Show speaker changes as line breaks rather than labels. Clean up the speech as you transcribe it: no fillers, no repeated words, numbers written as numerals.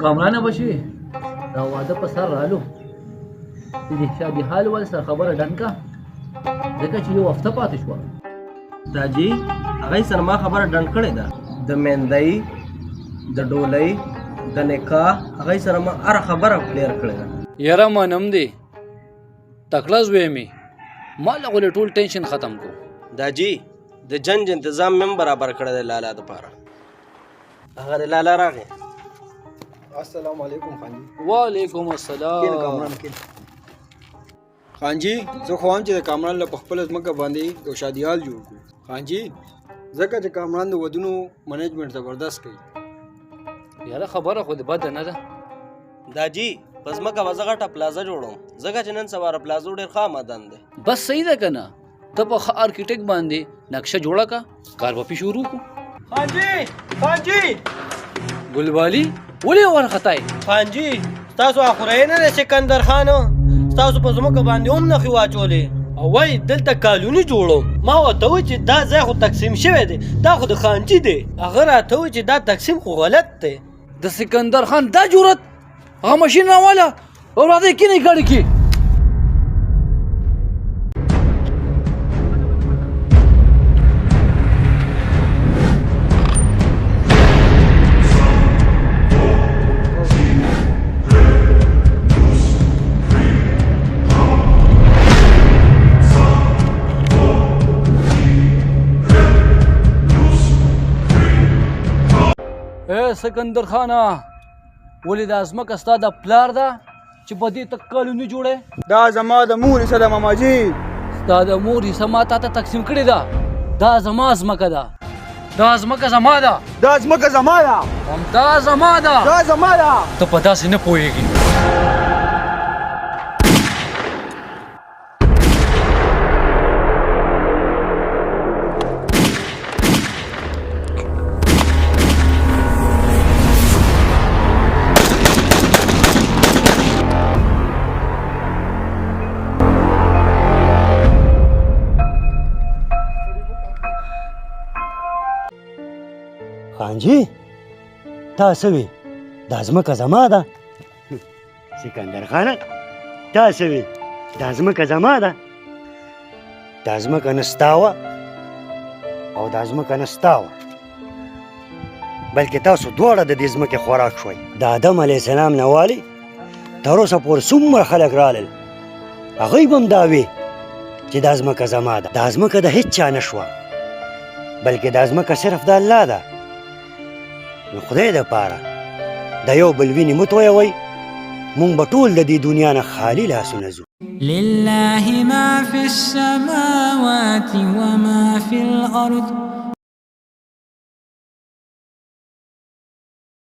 کامرانه بشي دا واده په سر رالو د دې شادي حال ول سره خبره ډنکا ځکه چې یو هفته پاتې شوه
داجی هغه سره ما خبره ډنډ کړې ده د مندۍ د ډولۍ د نکاح هغه سره ما هر خبره کلیر کړې ده
یاره منم دی تکړه زوی می ما لغه ټول ټینشن ختم کو
داجی د جنج انتظام مم برابر کړی دی لالا دپاره هغه د لالا راغی
السلام علیکم خان جی
وعلیکم السلام
کامران کې خان جی زه خو هم چې د کامران له خپل ځمکه باندې یو شادیال جوړ کړو خان جی ځکه چې کامران د ودونو منیجمنټ زبردست کوي
یاره خبره خو دې بده نه ده
داجی پس مکه به زه غټه پلازه جوړوم ځکه چې نن سبا پلازو ډېر ښه آمدن دی
بس صحیح ده که نه ته په ښه آرکیټیک باندې نقشه جوړه کا کار به پې شروع کړو
خان جی
ګلوالي ولې ورختای
خان جی ستاسو اخورای نه دی سکندر خانو ستاسو په ځمکه باندې هم نښې واچولې او وایي دلته کالوني جوړوم ما ورته وویل چې دا ځای خو تقسیم شوی دی دا خو د خانجي دی هغه راته وویل چې دا تقسیم خو غلط دی
د سکندر خان دا جرأت هغه ماشین راواله او راځئ کینې ګاډي کې سکندر خانه ولې دا ځمکه ستا د پلار ده چې په دې ته کالوني جوړی
دا زما د مور حصه ده ماماجي
ستا د مور حصه ما تا ته تقسیم کړې ده دا زما ځمکه ده دا ځمکه زما ده
دا ځمکه زما ده
همدا زما ده
دا زما ده
ته په داسې نه پوهېږي
خانجي تا څه وی دا ځمکه زما ده سکندر خانه تا څه وی دا ځمکه زما ده دا ځمکه نه ستا وه او دا ځمکه نه ستا وه بلکې تاسو دواړه د دې ځمکې خوراک شوئ د آدم علیه السلام نه والي تر اوسه پورې څومره خلک رالل هغوی به هم دا وی چې دا ځمکه زما ده دا ځمکه د هېڅ چا نه شوه بلکې دا ځمکه صرف د الله ده نو خدای دپاره د یو بل وینې مه تویوئ مونږ به ټول د دې دنیا نه خالي لاسونه ځو
لله ما في السماوات وما في الأرض